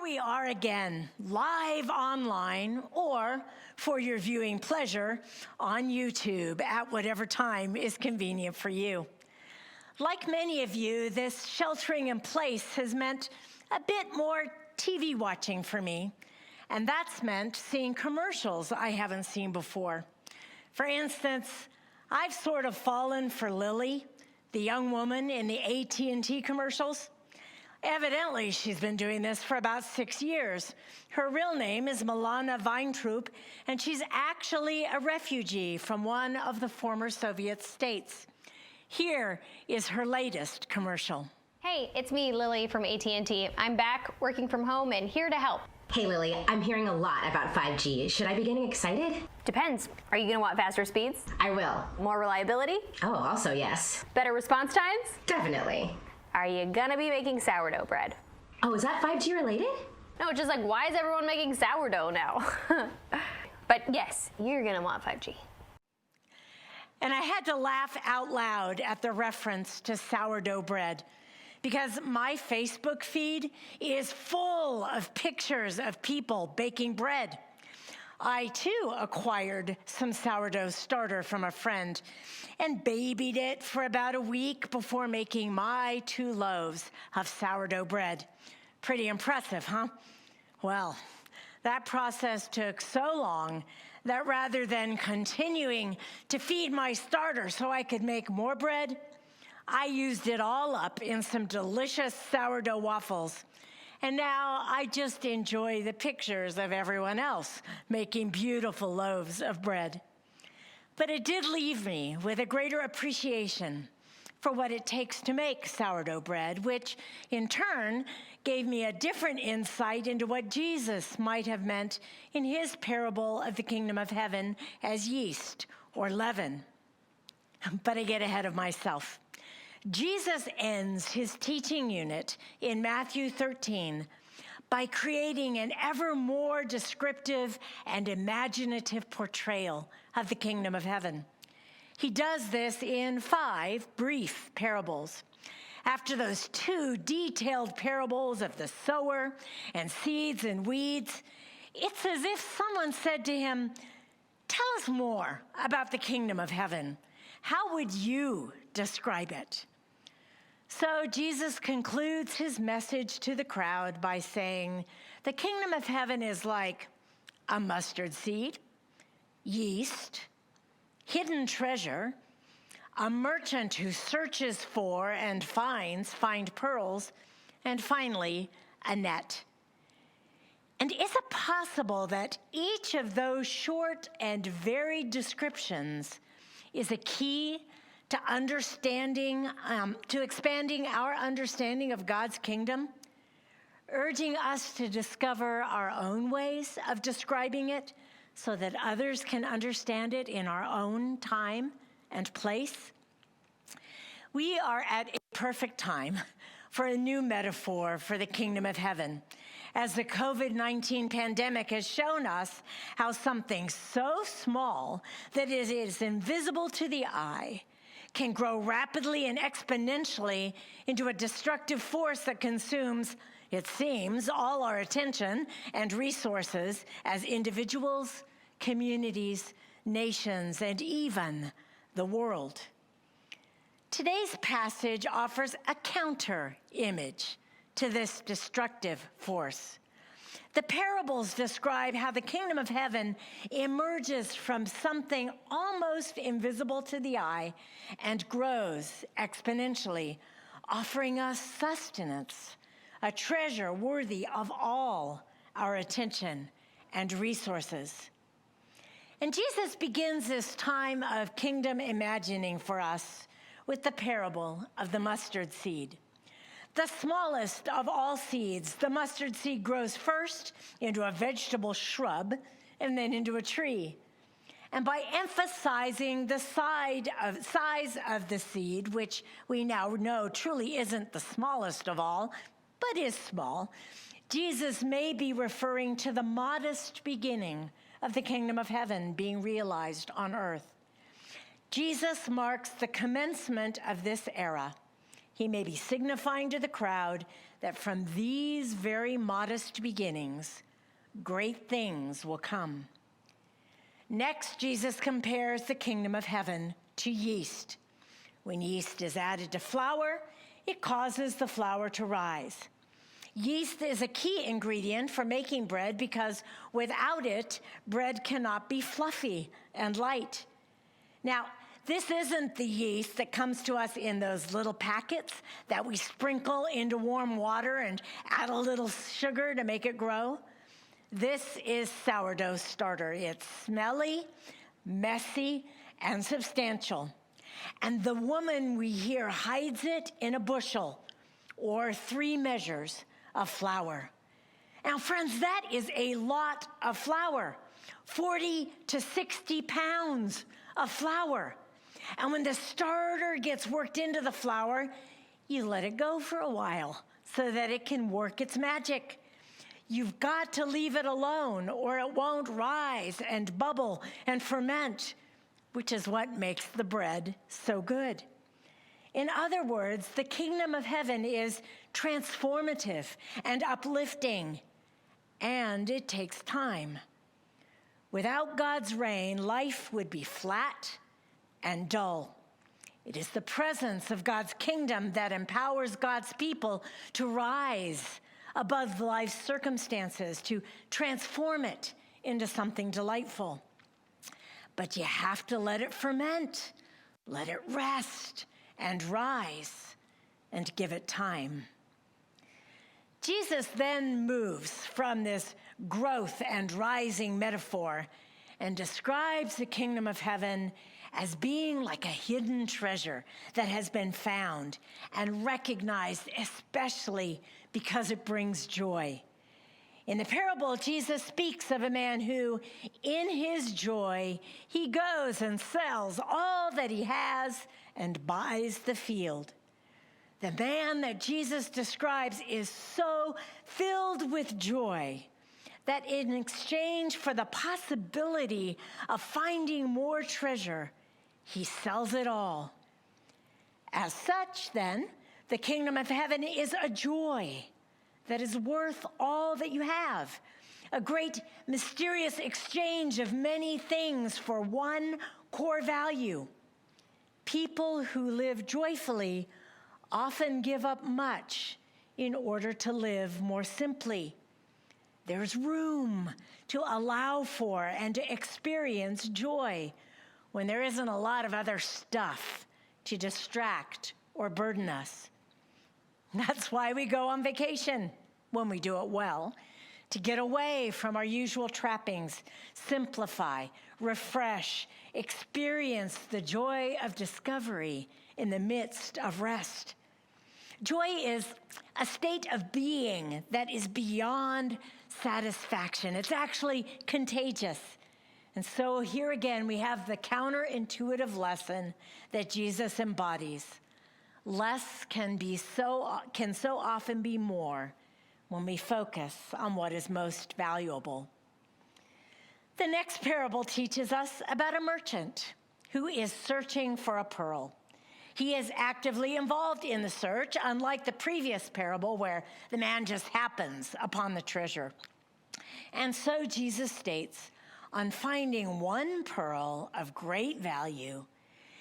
we are again, live online or for your viewing pleasure on YouTube at whatever time is convenient for you. Like many of you, this sheltering in place has meant a bit more TV watching for me, and that's meant seeing commercials I haven't seen before. For instance, I've sort of fallen for Lily, the young woman in the AT&T commercials. Evidently, she's been doing this for about 6 years. Her real name is Milana Weintraub, and she's actually a refugee from one of the former Soviet states. Here is her latest commercial. Hey, it's me, Lily from AT&T. I'm back, working from home, and here to help. Hey Lily, I'm hearing a lot about 5G. Should I be getting excited? Depends. Are you gonna want faster speeds? I will. More reliability? Oh, also yes. Better response times? Definitely. Are you gonna be making sourdough bread? Oh, is that 5G related? No, just like, why is everyone making sourdough now? But yes, you're gonna want 5G. And I had to laugh out loud at the reference to sourdough bread, because my Facebook feed is full of pictures of people baking bread. I, too, acquired some sourdough starter from a friend and babied it for about a week before making my 2 loaves of sourdough bread. Pretty impressive, huh? Well, that process took so long that rather than continuing to feed my starter so I could make more bread, I used it all up in some delicious sourdough waffles. And now I just enjoy the pictures of everyone else making beautiful loaves of bread. But it did leave me with a greater appreciation for what it takes to make sourdough bread, which in turn gave me a different insight into what Jesus might have meant in his parable of the kingdom of heaven as yeast or leaven. But I get ahead of myself. Jesus ends his teaching unit in Matthew 13 by creating an ever more descriptive and imaginative portrayal of the kingdom of heaven. He does this in 5 brief parables. After those 2 detailed parables of the sower and seeds and weeds, it's as if someone said to him, "Tell us more about the kingdom of heaven. How would you describe it?" So Jesus concludes his message to the crowd by saying, the kingdom of heaven is like a mustard seed, yeast, hidden treasure, a merchant who searches for and find pearls, and finally, a net. And is it possible that each of those short and varied descriptions is a key to expanding our understanding of God's kingdom, urging us to discover our own ways of describing it so that others can understand it in our own time and place? We are at a perfect time for a new metaphor for the kingdom of heaven, as the COVID-19 pandemic has shown us how something so small that it is invisible to the eye can grow rapidly and exponentially into a destructive force that consumes, it seems, all our attention and resources as individuals, communities, nations, and even the world. Today's passage offers a counter image to this destructive force. The parables describe how the kingdom of heaven emerges from something almost invisible to the eye and grows exponentially, offering us sustenance, a treasure worthy of all our attention and resources. And Jesus begins this time of kingdom imagining for us with the parable of the mustard seed. The smallest of all seeds, the mustard seed grows first into a vegetable shrub and then into a tree. And by emphasizing the size of the seed, which we now know truly isn't the smallest of all, but is small, Jesus may be referring to the modest beginning of the kingdom of heaven being realized on earth. Jesus marks the commencement of this era. he may be signifying to the crowd that from these very modest beginnings, great things will come. Next, Jesus compares the kingdom of heaven to yeast. When yeast is added to flour, it causes the flour to rise. Yeast is a key ingredient for making bread because without it, bread cannot be fluffy and light. Now, this isn't the yeast that comes to us in those little packets that we sprinkle into warm water and add a little sugar to make it grow. This is sourdough starter. It's smelly, messy, and substantial. And the woman we hear hides it in a bushel or 3 measures of flour. Now, friends, that is a lot of flour, 40 to 60 pounds of flour. And when the starter gets worked into the flour, you let it go for a while so that it can work its magic. You've got to leave it alone or it won't rise and bubble and ferment, which is what makes the bread so good. In other words, the kingdom of heaven is transformative and uplifting, and it takes time. Without God's reign, life would be flat and dull. It is the presence of God's kingdom that empowers God's people to rise above life's circumstances, to transform it into something delightful. But you have to let it ferment, let it rest and rise, and give it time. Jesus then moves from this growth and rising metaphor and describes the kingdom of heaven as being like a hidden treasure that has been found and recognized, especially because it brings joy. In the parable, Jesus speaks of a man who, in his joy, he goes and sells all that he has and buys the field. The man that Jesus describes is so filled with joy that in exchange for the possibility of finding more treasure, he sells it all. As such, then, the kingdom of heaven is a joy that is worth all that you have, a great mysterious exchange of many things for one core value. People who live joyfully often give up much in order to live more simply. There's room to allow for and to experience joy when there isn't a lot of other stuff to distract or burden us. That's why we go on vacation, when we do it well, to get away from our usual trappings, simplify, refresh, experience the joy of discovery in the midst of rest. Joy is a state of being that is beyond satisfaction. It's actually contagious. And so here again, we have the counterintuitive lesson that Jesus embodies. Less can so often be more when we focus on what is most valuable. The next parable teaches us about a merchant who is searching for a pearl. He is actively involved in the search, unlike the previous parable where the man just happens upon the treasure. And so Jesus states, on finding one pearl of great value,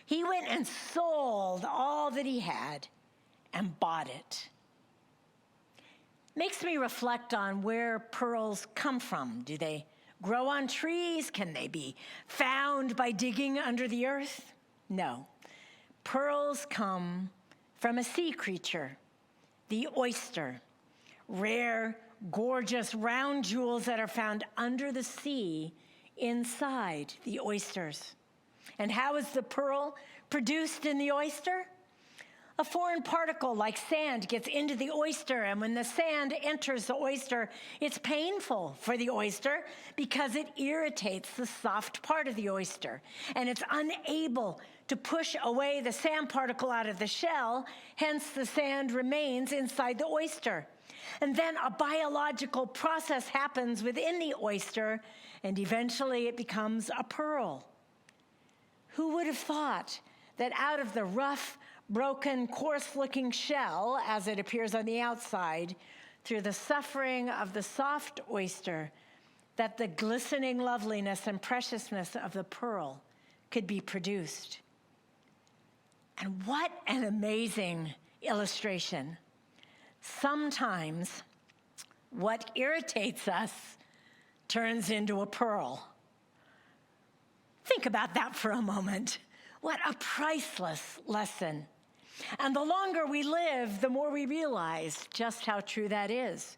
he went and sold all that he had and bought it. Makes me reflect on where pearls come from. Do they grow on trees? Can they be found by digging under the earth? No. Pearls come from a sea creature, the oyster, rare, gorgeous, round jewels that are found under the sea inside the oysters. And how is the pearl produced in the oyster? A foreign particle like sand gets into the oyster, and when the sand enters the oyster, it's painful for the oyster because it irritates the soft part of the oyster, and it's unable to push away the sand particle out of the shell, hence the sand remains inside the oyster. And then a biological process happens within the oyster, and eventually it becomes a pearl. Who would have thought that out of the rough, broken, coarse-looking shell as it appears on the outside, through the suffering of the soft oyster, that the glistening loveliness and preciousness of the pearl could be produced. And what an amazing illustration. Sometimes what irritates us turns into a pearl. Think about that for a moment. What a priceless lesson. And the longer we live, the more we realize just how true that is.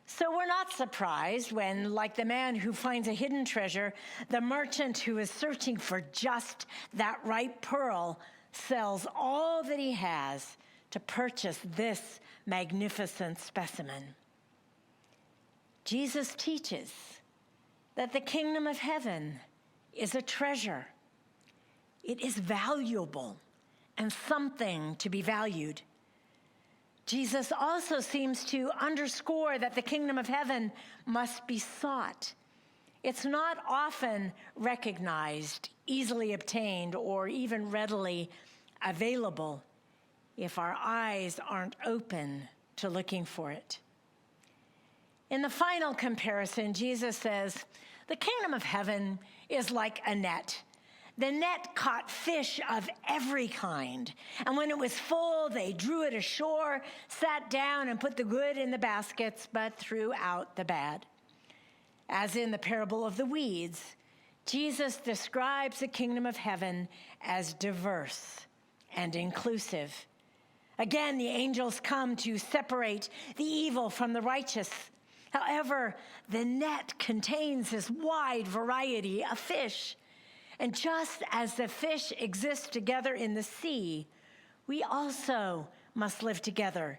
So we're not surprised when, like the man who finds a hidden treasure, the merchant who is searching for just that right pearl sells all that he has to purchase this magnificent specimen. Jesus teaches that the kingdom of heaven is a treasure. It is valuable and something to be valued. Jesus also seems to underscore that the kingdom of heaven must be sought. It's not often recognized, easily obtained, or even readily available if our eyes aren't open to looking for it. In the final comparison, Jesus says, the kingdom of heaven is like a net. The net caught fish of every kind, and when it was full, they drew it ashore, sat down, and put the good in the baskets, but threw out the bad. As in the parable of the weeds, Jesus describes the kingdom of heaven as diverse and inclusive. Again, the angels come to separate the evil from the righteous. However, the net contains this wide variety of fish. And just as the fish exist together in the sea, we also must live together,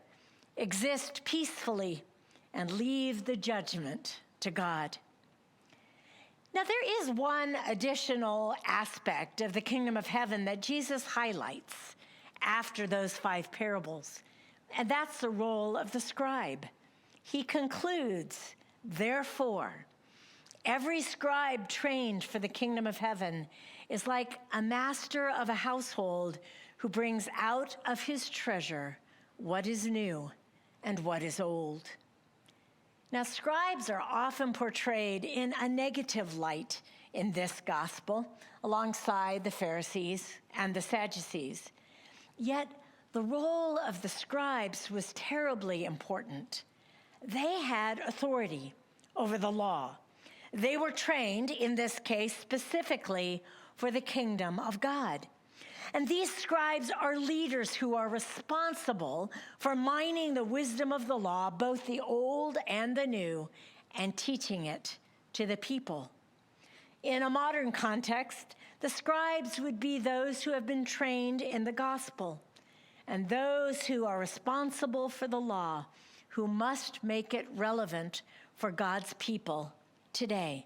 exist peacefully, and leave the judgment to God. Now, there is one additional aspect of the kingdom of heaven that Jesus highlights after those 5 parables, and that's the role of the scribe. He concludes, therefore, every scribe trained for the kingdom of heaven is like a master of a household who brings out of his treasure what is new and what is old. Now, scribes are often portrayed in a negative light in this gospel, alongside the Pharisees and the Sadducees. Yet, the role of the scribes was terribly important. They had authority over the law. They were trained, in this case, specifically for the kingdom of God. And these scribes are leaders who are responsible for mining the wisdom of the law, both the old and the new, and teaching it to the people. In a modern context, the scribes would be those who have been trained in the gospel, and those who are responsible for the law, who must make it relevant for God's people today.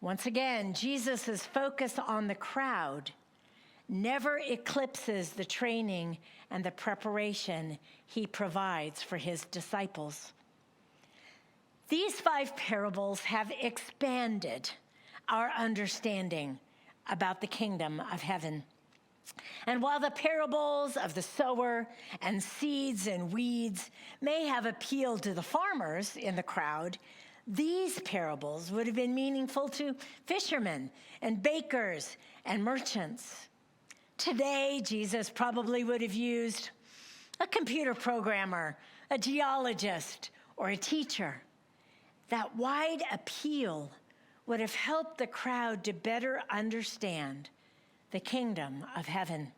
Once again, Jesus' focus on the crowd never eclipses the training and the preparation he provides for his disciples. These 5 parables have expanded our understanding about the kingdom of heaven. And while the parables of the sower and seeds and weeds may have appealed to the farmers in the crowd, these parables would have been meaningful to fishermen and bakers and merchants. Today, Jesus probably would have used a computer programmer, a geologist, or a teacher. That wide appeal would have helped the crowd to better understand the kingdom of heaven.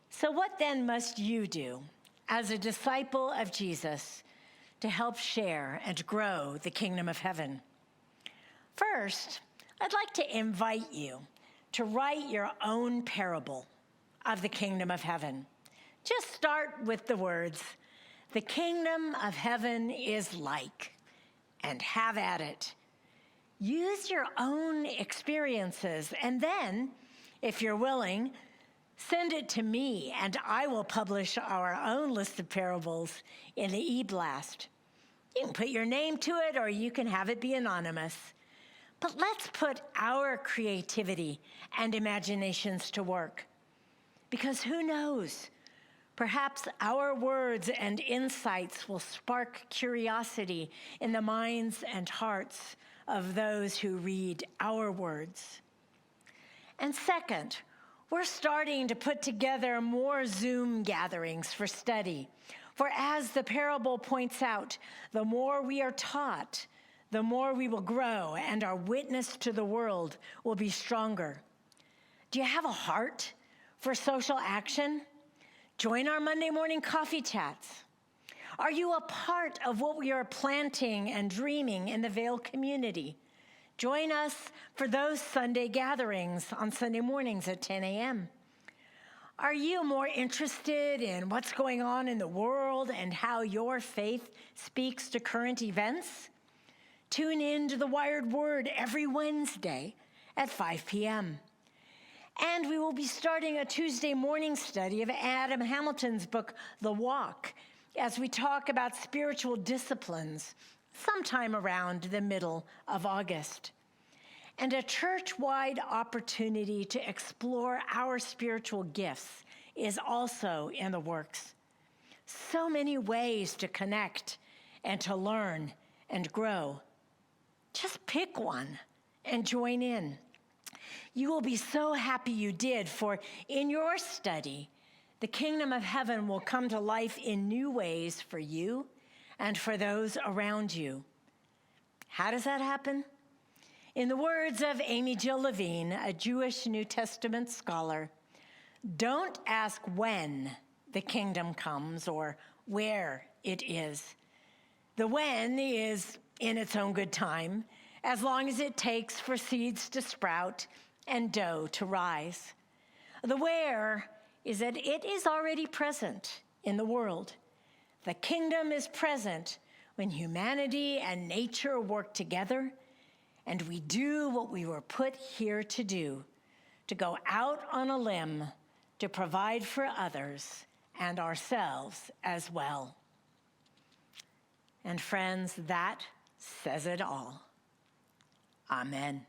So what then must you do as a disciple of Jesus to help share and grow the kingdom of heaven? First, I'd like to invite you to write your own parable of the kingdom of heaven. Just start with the words, "The kingdom of heaven is like," and have at it. Use your own experiences, and then, if you're willing, send it to me, and I will publish our own list of parables in the e-blast. You can put your name to it, or you can have it be anonymous. But let's put our creativity and imaginations to work. Because who knows? Perhaps our words and insights will spark curiosity in the minds and hearts of those who read our words. And second, we're starting to put together more Zoom gatherings for study. For as the parable points out, the more we are taught, the more we will grow, and our witness to the world will be stronger. Do you have a heart for social action? Join our Monday morning coffee chats. Are you a part of what we are planting and dreaming in the Vail community? Join us for those Sunday gatherings on Sunday mornings at 10 a.m. Are you more interested in what's going on in the world and how your faith speaks to current events? Tune in to the Wired Word every Wednesday at 5 p.m. And we will be starting a Tuesday morning study of Adam Hamilton's book, The Walk, as we talk about spiritual disciplines sometime around the middle of August. And a church-wide opportunity to explore our spiritual gifts is also in the works. So many ways to connect and to learn and grow. Just pick one and join in. You will be so happy you did, for in your study, the kingdom of heaven will come to life in new ways for you and for those around you. How does that happen? In the words of Amy Jill Levine, a Jewish New Testament scholar, don't ask when the kingdom comes or where it is. The when is in its own good time, as long as it takes for seeds to sprout and dough to rise. The where is that it is already present in the world. The kingdom is present when humanity and nature work together, and we do what we were put here to do, to go out on a limb to provide for others and ourselves as well. And friends, that says it all. Amen.